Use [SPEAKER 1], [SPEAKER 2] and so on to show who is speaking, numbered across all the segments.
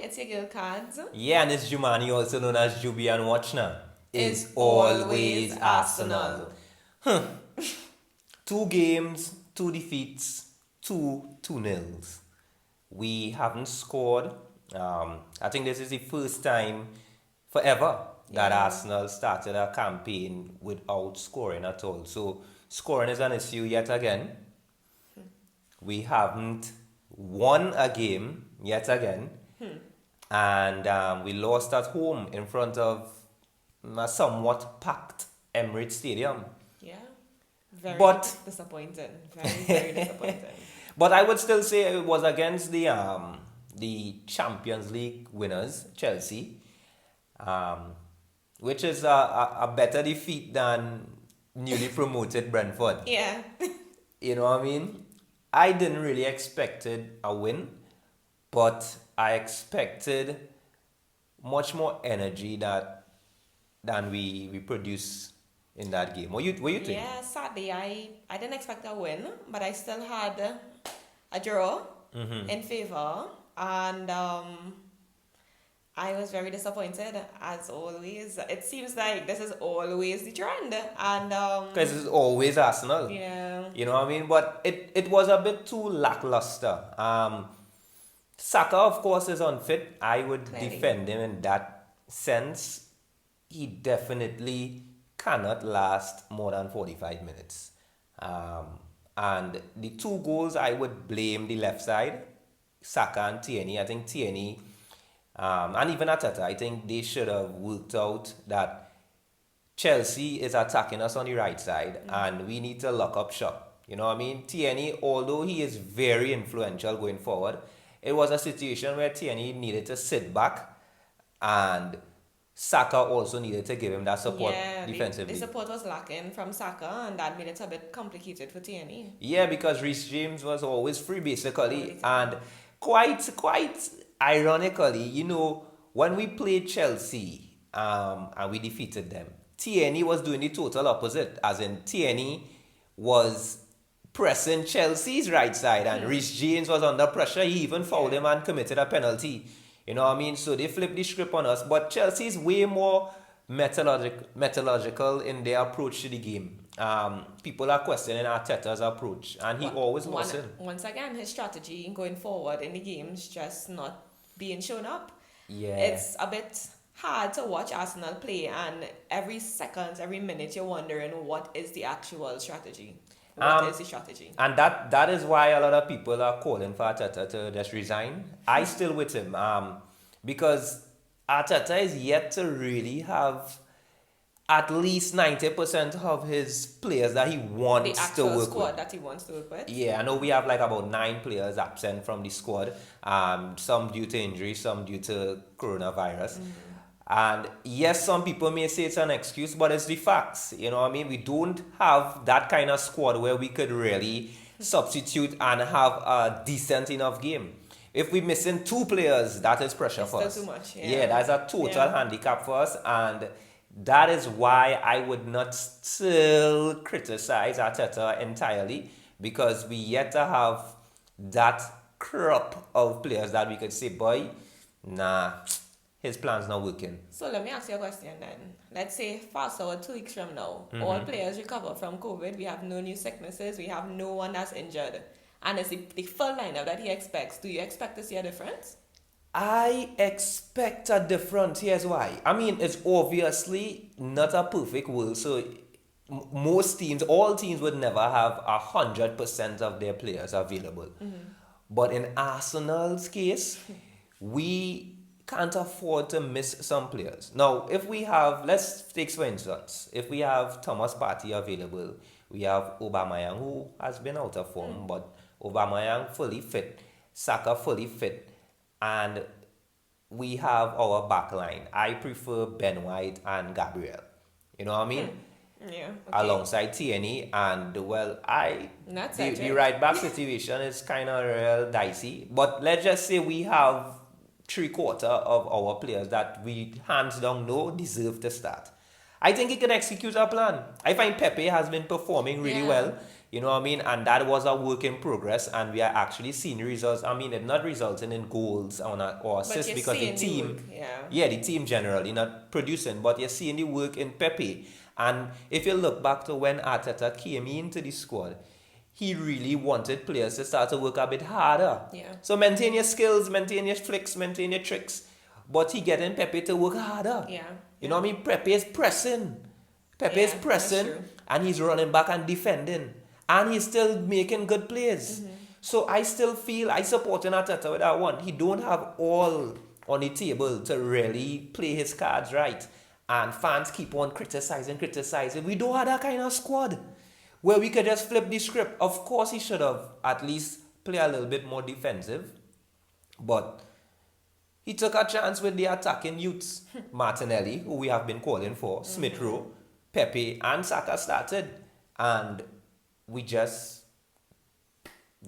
[SPEAKER 1] it's your girl Cards.
[SPEAKER 2] Yeah, and it's Jumaane, also known as Juby and Watchner.
[SPEAKER 1] Is always Arsenal.
[SPEAKER 2] Two games, two defeats, two nils. We haven't scored. I think this is the first time forever that
[SPEAKER 1] Yeah.
[SPEAKER 2] Arsenal started a campaign without scoring at all. So scoring is an issue yet again. We haven't won a game yet again. And we lost at home in front of a somewhat packed Emirates Stadium.
[SPEAKER 1] Yeah. Very
[SPEAKER 2] But-
[SPEAKER 1] disappointing. Very disappointing.
[SPEAKER 2] But I would still say it was against the Champions League winners, Chelsea, which is a better defeat than newly promoted Brentford.
[SPEAKER 1] Yeah.
[SPEAKER 2] You know what I mean? I didn't really expected a win, but I expected much more energy than we produced in that game. What you think?
[SPEAKER 1] Yeah, sadly, I didn't expect a win, but I still had a draw in favor, and I was very disappointed as always. It seems like this is always the trend, and
[SPEAKER 2] Because it's always Arsenal.
[SPEAKER 1] yeah,
[SPEAKER 2] You know what I mean? But it was a bit too lackluster. Saka, of course, is unfit. I would
[SPEAKER 1] Clearly.
[SPEAKER 2] defend him in that sense. He definitely cannot last more than 45 minutes. And the two goals, I would blame the left side, Saka and Tierney. I think Tierney, and even Ateta, I think they should have worked out that Chelsea is attacking us on the right side and we need to lock up shop. You know what I mean? Tierney, although he is very influential going forward, it was a situation where Tierney needed to sit back and Saka also needed to give him that support
[SPEAKER 1] yeah,
[SPEAKER 2] defensively.
[SPEAKER 1] the support was lacking from Saka, and that made it a bit complicated for Tierney.
[SPEAKER 2] Yeah, because Reece James was always free basically.
[SPEAKER 1] Always.
[SPEAKER 2] And quite ironically, you know, when we played Chelsea and we defeated them, Tierney was doing the total opposite. As in, Tierney was pressing Chelsea's right side and Reece James was under pressure. He even fouled him and committed a penalty. You know what I mean? So they flipped the script on us. But Chelsea's way more methodological in their approach to the game. People are questioning Arteta's approach, and he always
[SPEAKER 1] One-
[SPEAKER 2] loses.
[SPEAKER 1] Once again, his strategy going forward in the games just not being shown up.
[SPEAKER 2] Yeah.
[SPEAKER 1] It's a bit hard to watch Arsenal play, and every second, every minute, you're wondering what is the actual strategy. What is the strategy?
[SPEAKER 2] And that is why a lot of people are calling for Arteta to just resign. I still with him, because Arteta is yet to really have at least 90% of his players that he
[SPEAKER 1] The
[SPEAKER 2] wants to
[SPEAKER 1] actual
[SPEAKER 2] work
[SPEAKER 1] squad
[SPEAKER 2] with.
[SPEAKER 1] that he wants to work with.
[SPEAKER 2] Yeah, I know we have like about 9 players absent from the squad. Some due to injury, some due to coronavirus. And yes, some people may say it's an excuse, but it's the facts. You know what I mean? We don't have that kind of squad where we could really substitute and have a decent enough game. If we're missing 2 players, that is pressure
[SPEAKER 1] It's
[SPEAKER 2] for
[SPEAKER 1] still
[SPEAKER 2] us.
[SPEAKER 1] too much, yeah.
[SPEAKER 2] Yeah, that's a total
[SPEAKER 1] Yeah.
[SPEAKER 2] handicap for us. And that is why I would not still criticize Arteta entirely, because we yet to have that crop of players that we could say, boy, nah, his plan's not working.
[SPEAKER 1] So let me ask you a question then. Let's say fast forward 2 weeks from now, all players recover from COVID. We have no new sicknesses. We have no one that's injured. And it's the full lineup that he expects. Do you expect to see a difference?
[SPEAKER 2] I expect a difference. Here's why. I mean, it's obviously not a perfect world, so most teams, all teams would never have 100% of their players available. But in Arsenal's case, we can't afford to miss some players. Now, if we have, let's take for instance, if we have Thomas Partey available, we have Aubameyang, who has been out of form, but Aubameyang fully fit, Saka fully fit, and we have our back line. I prefer Ben White and Gabriel. You know what I mean?
[SPEAKER 1] Yeah. Okay.
[SPEAKER 2] Alongside Tierney, and well,
[SPEAKER 1] That's
[SPEAKER 2] the right back situation is kind of real dicey. But let's just say we have 3/4 of our players that we hands down know deserve to start. I think he can execute our plan. I find Pepe has been performing really
[SPEAKER 1] Yeah.
[SPEAKER 2] well. You know what I mean? And that was a work in progress, and we are actually seeing results. I mean, it's not resulting in goals or
[SPEAKER 1] But
[SPEAKER 2] assists
[SPEAKER 1] you're
[SPEAKER 2] because the
[SPEAKER 1] seeing
[SPEAKER 2] team,
[SPEAKER 1] work, yeah.
[SPEAKER 2] yeah, the team generally not producing, but you're seeing the work in Pepe. And if you look back to when Arteta came into the squad, he really wanted players to start to work a bit harder.
[SPEAKER 1] Yeah.
[SPEAKER 2] So maintain your skills, maintain your flicks, maintain your tricks. But he getting Pepe to work harder.
[SPEAKER 1] Yeah.
[SPEAKER 2] You know what I mean? Pepe is pressing. Pepe is
[SPEAKER 1] Yeah, that's
[SPEAKER 2] pressing
[SPEAKER 1] true.
[SPEAKER 2] and he's running back and defending. And he's still making good plays. So I still feel I supporting Arteta with that one. He don't have all on the table to really play his cards right. And fans keep on criticizing. We don't have that kind of squad where we could just flip the script. Of course, he should have at least play a little bit more defensive. But he took a chance with the attacking youths. Martinelli, who we have been calling for, Smith Rowe, Pepe, and Saka started. And we just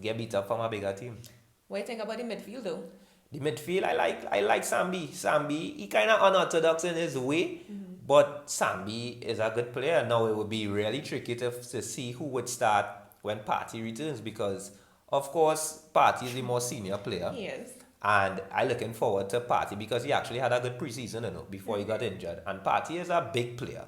[SPEAKER 2] get beat up from a bigger team.
[SPEAKER 1] What do you think about the midfield though?
[SPEAKER 2] The midfield, I like Sambi. Sambi, he kind of unorthodox in his way, but Sambi is a good player. Now it would be really tricky to see who would start when Partey returns because, of course, Partey is the more senior player.
[SPEAKER 1] Yes.
[SPEAKER 2] And I'm looking forward to Partey because he actually had a good preseason, before he got injured. And Partey is a big player.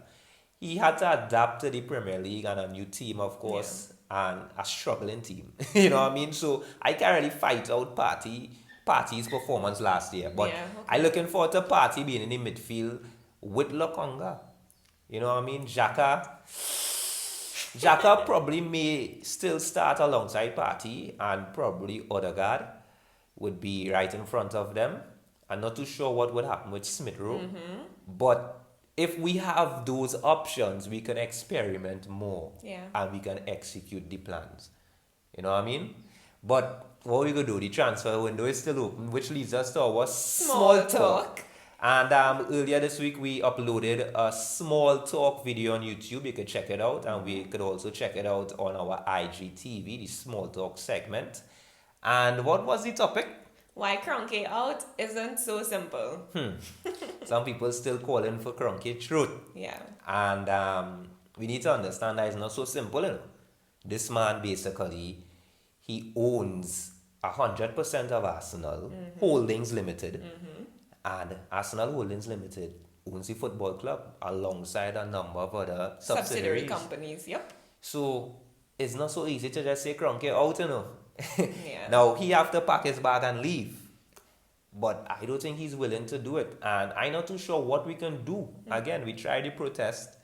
[SPEAKER 2] He had to adapt to the Premier League and a new team, of course, and a struggling team. You know what I mean? So I can't really fight out Partey's performance last year. But I'm looking forward to Partey being in the midfield with Lokonga. You know what I mean? Xhaka probably may still start alongside Partey, and probably Odegaard would be right in front of them. I'm not too sure what would happen with Smith Rowe. But if we have those options, we can experiment more.
[SPEAKER 1] Yeah.
[SPEAKER 2] And we can execute the plans. You know what I mean? But what we going to do, the transfer window is still open, which leads us to our small talk. And earlier this week, we uploaded a small talk video on YouTube. You could check it out. And we could also check it out on our IGTV, the small talk segment. And what was the topic?
[SPEAKER 1] Why Kroenke out isn't so simple.
[SPEAKER 2] Some people still calling for Kroenke truth.
[SPEAKER 1] Yeah.
[SPEAKER 2] And we need to understand that it's not so simple. This man basically, he owns 100% of Arsenal Holdings Limited. And Arsenal Holdings Limited owns the football club alongside a number of other
[SPEAKER 1] Subsidiary companies, yep.
[SPEAKER 2] So it's not so easy to just say Kroenke out,
[SPEAKER 1] Yeah.
[SPEAKER 2] Now, he have to pack his bag and leave. But I don't think he's willing to do it. And I'm not too sure what we can do. Again, we tried the protest.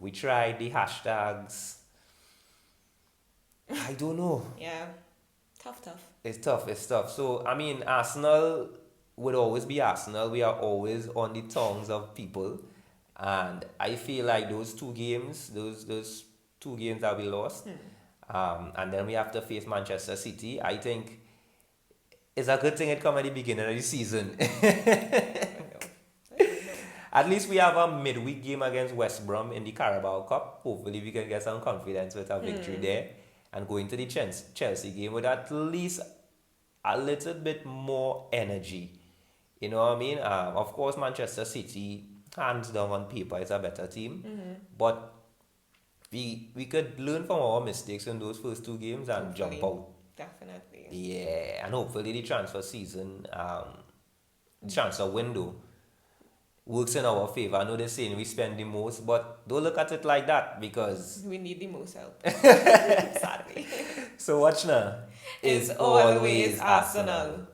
[SPEAKER 2] We tried the hashtags. I don't know.
[SPEAKER 1] Yeah. Tough.
[SPEAKER 2] It's tough. So, I mean, Arsenal would always be Arsenal. We are always on the tongues of people. And I feel like those two games that we lost, and then we have to face Manchester City, I think it's a good thing it come at the beginning of the season. At least we have a midweek game against West Brom in the Carabao Cup. Hopefully we can get some confidence with a victory there and go into the Chelsea game with at least a little bit more energy. You know what I mean? Of course, Manchester City, hands down on paper, is a better team. But we could learn from our mistakes in those first two games and jump out.
[SPEAKER 1] Definitely.
[SPEAKER 2] Yeah, and hopefully the transfer season, transfer window works in our favor. I know they're saying we spend the most, but don't look at it like that because
[SPEAKER 1] we need the most help. Sadly.
[SPEAKER 2] So watch now.
[SPEAKER 1] It's always Arsenal.